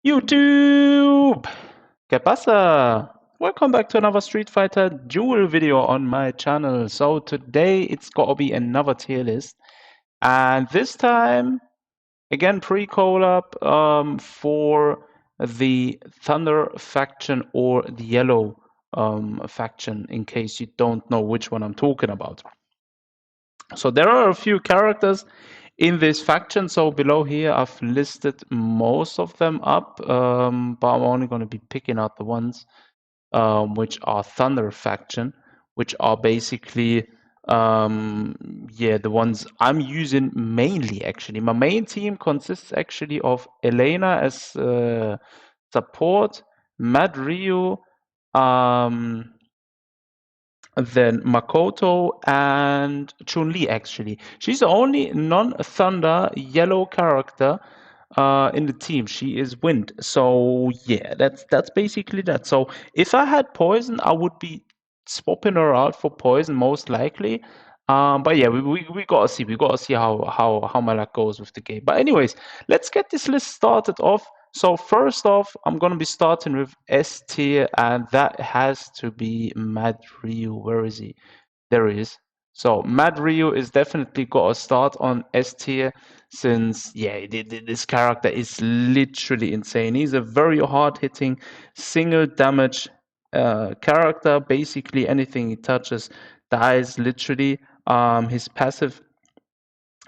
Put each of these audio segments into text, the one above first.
YouTube! ¿Qué pasa? Welcome back to another Street Fighter Duel video on my channel. So today it's gotta be another tier list. And this time, again, pre-collab for the Thunder faction or the Yellow faction, in case you don't know which one I'm talking about. So there are a few characters in this faction. So below here, I've listed most of them up, but I'm only going to be picking out the ones which are Thunder faction, which are basically the ones I'm using mainly. Actually, my main team consists actually of Elena as support, Mad Ryu, then Makoto and Chun-Li. Actually, she's the only non-Thunder yellow character in the team. She is Wind. So yeah, that's basically that. So if I had Poison, I would be swapping her out for Poison most likely. But yeah, we gotta see. We gotta see how my luck goes with the game. But anyways, let's get this list started off. So first off, I'm gonna be starting with S tier, and that has to be Mad Ryu. Where is he? There he is. So Mad Ryu is definitely got to start on S tier, since yeah, this character is literally insane. He's a very hard-hitting, single damage character. Basically, anything he touches dies literally. His passive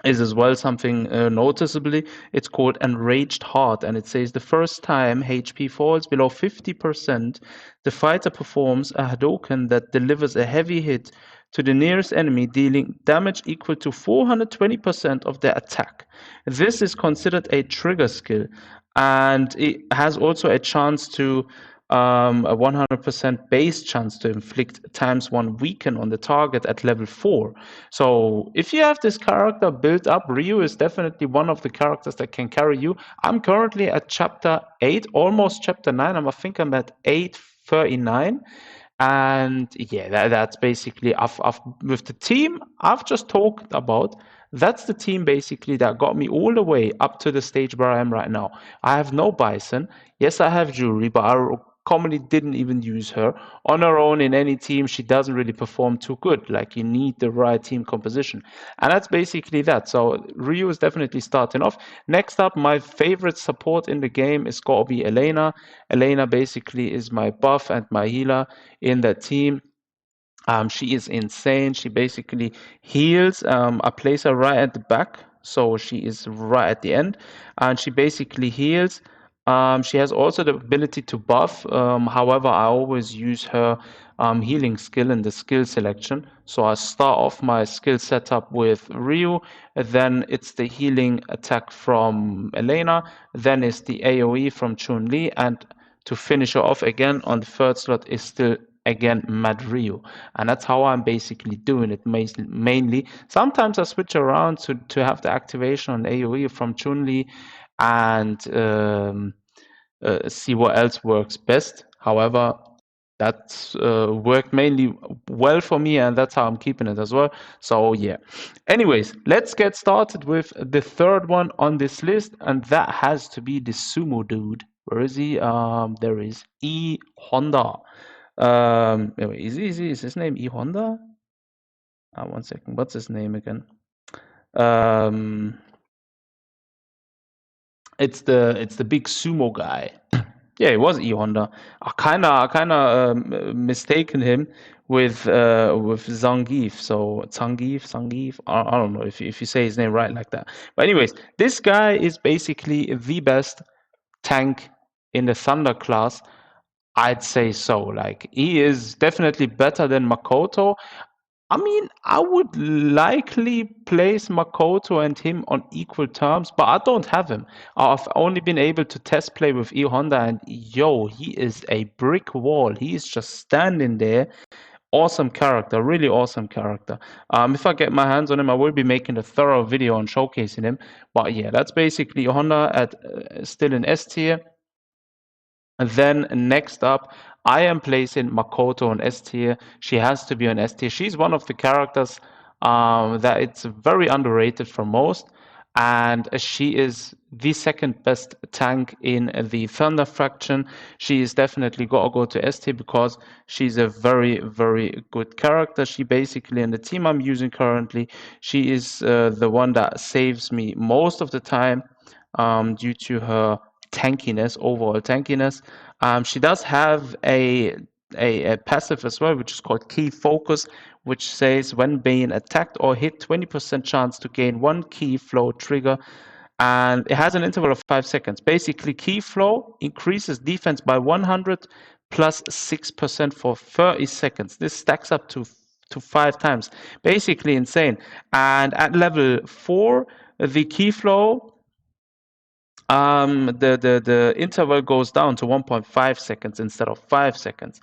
is as well something noticeably. It's called Enraged Heart, and it says the first time HP falls below 50%, the fighter performs a Hadoken that delivers a heavy hit to the nearest enemy, dealing damage equal to 420% of their attack. This is considered a trigger skill, and it has also a chance to a 100% base chance to inflict ×1 weaken on the target at level 4. So if you have this character built up, Ryu is definitely one of the characters that can carry you. I'm currently at chapter 8, almost chapter 9. I think I'm at 839. And yeah, that's basically I've with the team I've just talked about. That's the team basically that got me all the way up to the stage where I am right now. I have no Bison. Yes, I have Jewelry, but I commonly didn't even use her. On her own in any team, she doesn't really perform too good. Like, you need the right team composition. And that's basically that. So Ryu is definitely starting off. Next up, my favorite support in the game is gotta be Elena. Elena basically is my buff and my healer in that team. She is insane. She basically heals. I place her right at the back, so she is right at the end, and she basically heals. She has also the ability to buff. However, I always use her healing skill in the skill selection. So I start off my skill setup with Ryu, then it's the healing attack from Elena, then it's the AoE from Chun-Li, and to finish her off again on the third slot is still again Mad Ryu. And that's how I'm basically doing it mainly. Sometimes I switch around to have the activation on AoE from Chun-Li and see what else works best. However, that's worked mainly well for me, and that's how I'm keeping it as well. So yeah. Anyways, let's get started with the third one on this list, and that has to be the sumo dude. Where is he? There is E Honda. Wait, is his name E Honda? 1 second. What's his name again? It's the big sumo guy. Yeah, it was E Honda. I kinda mistaken him with Zangief. So Zangief. I don't know if you say his name right like that. But anyways, this guy is basically the best tank in the Thunder class. I'd say so. Like, he is definitely better than Makoto. I mean, I would likely place Makoto and him on equal terms, but I don't have him. I've only been able to test play with E Honda, and yo, he is a brick wall. He is just standing there. Awesome character, really awesome character. If I get my hands on him, I will be making a thorough video on showcasing him. But yeah, that's basically E Honda at still in S tier. And then next up, I am placing Makoto on S tier. She has to be on S tier. She's one of the characters that it's very underrated for most. and she is the second best tank in the Thunder faction. She is definitely got to go to S tier because she's a very, very good character. She basically, in the team I'm using currently, she is the one that saves me most of the time due to her tankiness, overall tankiness. She does have a passive as well, which is called Key Focus, which says when being attacked or hit, 20% chance to gain one key flow trigger. And it has an interval of 5 seconds. Basically, key flow increases defense by 100 plus 6% for 30 seconds. This stacks up to 5 times. Basically insane. And at level 4, the key flow the interval goes down to 1.5 seconds instead of 5 seconds.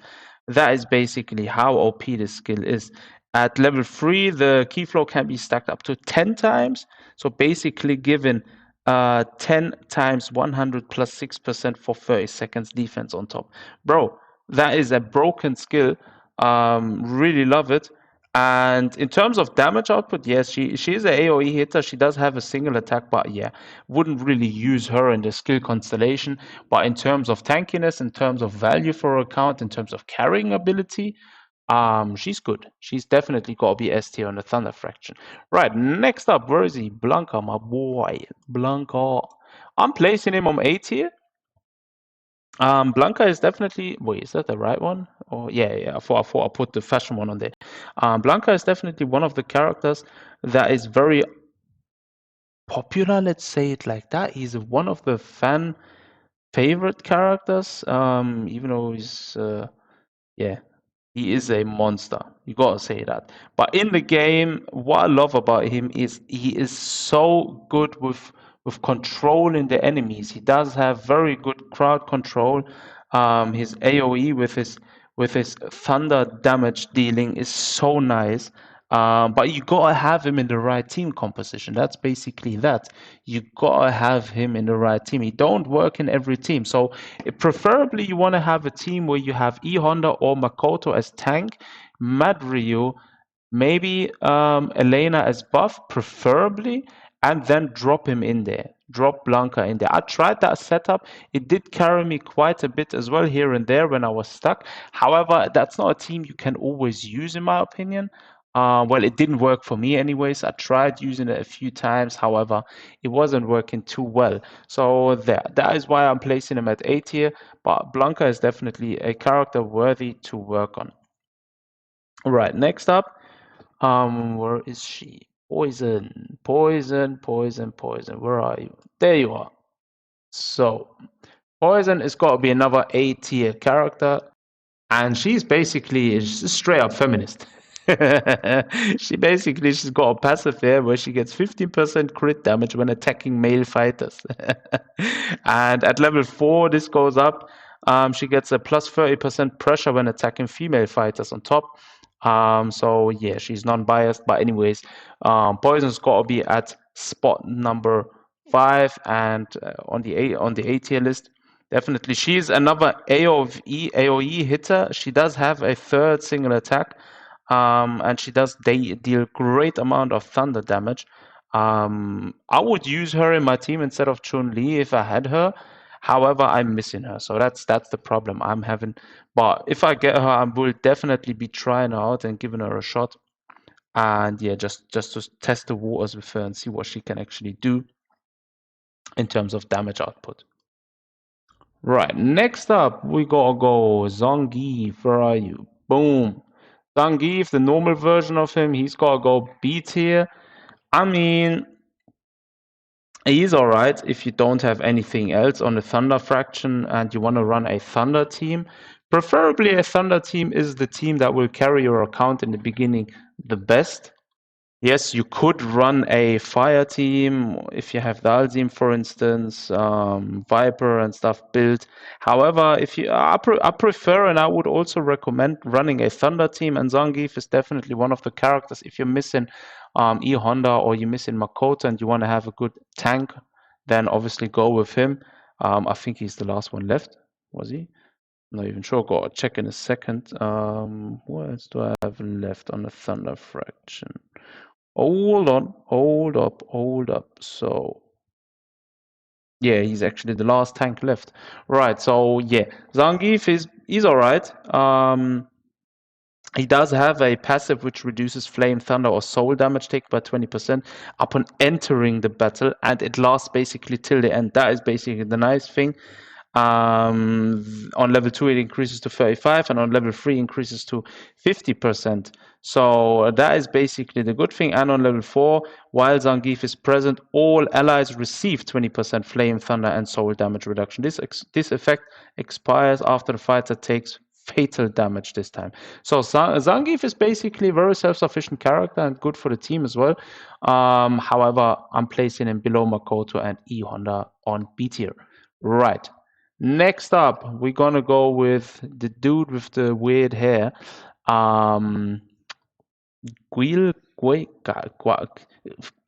That is basically how OP this skill is. At level 3, the key flow can be stacked up to 10 times. So basically giving 10 times 100 plus 6% for 30 seconds defense on top. Bro, that is a broken skill. Really love it. And in terms of damage output, yes, she is a AoE hitter. She does have a single attack, but yeah, wouldn't really use her in the skill constellation. But in terms of tankiness, in terms of value for her account, in terms of carrying ability, she's good. She's definitely got to be S tier on the Thunder Fraction. Right, next up, where is he? Blanca, my boy. Blanca. I'm placing him on A tier. Blanca is definitely. Wait, is that the right one? Oh, yeah. I thought I put the fashion one on there. Blanca is definitely one of the characters that is very popular. Let's say it like that. He's one of the fan favorite characters. Even though he's, yeah, he is a monster. You gotta say that. But in the game, what I love about him is he is so good with controlling the enemies. He does have very good crowd control. His AOE with his thunder damage dealing is so nice. But you gotta have him in the right team composition. That's basically that. You gotta have him in the right team. He don't work in every team. So preferably you want to have a team where you have E Honda or Makoto as tank, Mad Ryu, maybe Elena as buff, preferably, and then drop him in there. Drop Blanca in there. I tried that setup. It did carry me quite a bit as well here and there when I was stuck. However, that's not a team you can always use, in my opinion. Well, it didn't work for me anyways. I tried using it a few times. However, it wasn't working too well. So that is why I'm placing him at A tier. But Blanca is definitely a character worthy to work on. All right, next up, where is she? Poison, poison, poison, poison. Where are you? There you are. So, Poison is got to be another A tier character, and she's basically straight up feminist. She's got a passive here where she gets 15% crit damage when attacking male fighters. And at level 4, this goes up. She gets a plus 30% pressure when attacking female fighters on top. So yeah, she's non-biased. But anyways, Poison's got to be at spot number 5 and on the A tier list. Definitely, she's another AOE hitter. She does have a third single attack, and she does deal great amount of thunder damage. I would use her in my team instead of Chun-Li if I had her. However, I'm missing her, so that's the problem I'm having. But if I get her, I will definitely be trying her out and giving her a shot. And yeah, just to test the waters with her and see what she can actually do in terms of damage output. Right, next up, we gotta go Zangief. Where are you? Boom. Zangief, the normal version of him, he's gotta go B tier. I mean, he's alright if you don't have anything else on the Thunder Fraction and you want to run a Thunder team. Preferably, a Thunder team is the team that will carry your account in the beginning the best. Yes, you could run a fire team if you have Dalsim, for instance, Viper and stuff built. However, I prefer and I would also recommend running a Thunder team, and Zangief is definitely one of the characters. If you're missing E Honda or you're missing Makoto and you want to have a good tank, then obviously go with him. I think he's the last one left. Was he? Not even sure. Go check in a second. What else do I have left on the Thunder Fraction? Hold on, hold up. So yeah, he's actually the last tank left. Right. So yeah, Zangief is he's all right. He does have a passive which reduces flame, thunder, or soul damage taken by 20% upon entering the battle, and it lasts basically till the end. That is basically the nice thing. On level 2, it increases to 35, and on level 3, increases to 50%. So that is basically the good thing. And on level 4, while Zangief is present, all allies receive 20% flame, thunder, and soul damage reduction. This effect expires after the fighter takes fatal damage this time. So Zangief is basically a very self-sufficient character and good for the team as well. However, I'm placing him below Makoto and E Honda on B tier. Right. Next up, we're gonna go with the dude with the weird hair. Um, Guil,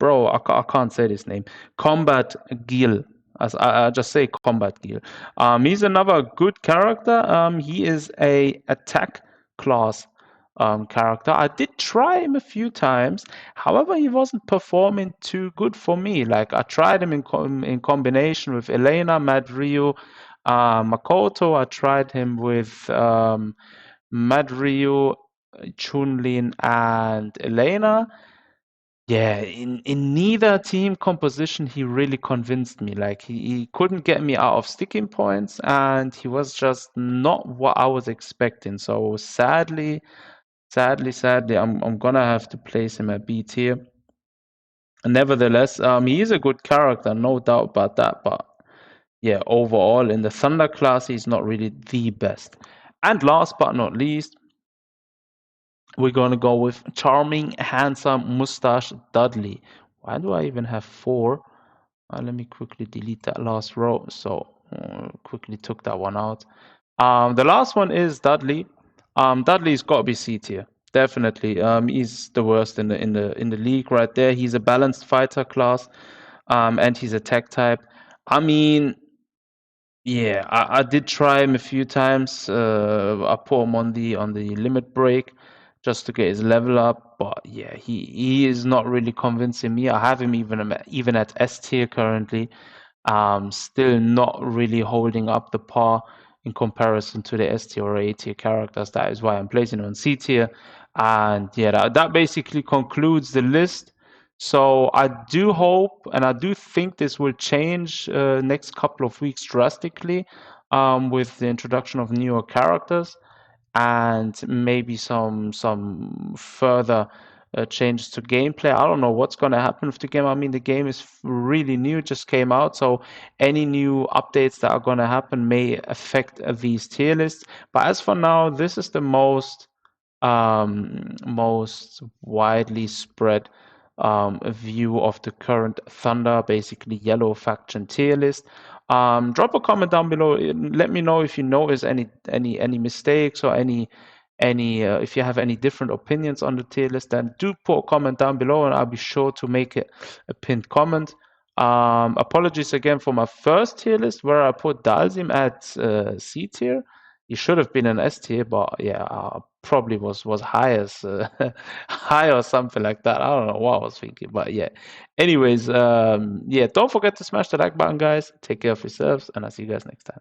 bro, I can't say this name. Combat Gil. As I just say Combat Gil. He's another good character. He is a attack class character. I did try him a few times. However, he wasn't performing too good for me. Like I tried him in combination with Elena, Mad Ryu, Makoto. I tried him with Mad Ryu, Chunlin, and Elena. Yeah, in neither team composition he really convinced me. Like he couldn't get me out of sticking points, and he was just not what I was expecting. So sadly, I'm gonna have to place him at B tier. Nevertheless, he is a good character, no doubt about that. But yeah, overall in the Thunder class, he's not really the best. And last but not least, we're gonna go with charming, handsome, mustache Dudley. Why do I even have four? Let me quickly delete that last row. So quickly took that one out. The last one is Dudley. Dudley's got to be C tier, definitely. He's the worst in the league right there. He's a balanced fighter class, and he's a tech type. I mean, yeah, I did try him a few times. I put him on the limit break just to get his level up, but yeah, he is not really convincing me. I have him even at S tier currently. Still not really holding up the par in comparison to the S tier or A tier characters. That is why I'm placing him on C tier. And yeah, that basically concludes the list. So I do hope and I do think this will change next couple of weeks drastically with the introduction of newer characters and maybe some further changes to gameplay. I don't know what's going to happen with the game. I mean, the game is really new, just came out, so any new updates that are going to happen may affect these tier lists. But as for now, this is the most widely spread view of the current Thunder, basically yellow faction tier list. Drop a comment down below. Let me know if you notice any mistakes or any if you have any different opinions on the tier list. Then do put a comment down below, and I'll be sure to make it a pinned comment. Apologies again for my first tier list where I put Dalsim at C tier. He should have been an S tier, but yeah, probably was high as high or something like that. I don't know what I was thinking, but yeah. Anyways, yeah, don't forget to smash the like button, guys. Take care of yourselves, and I'll see you guys next time.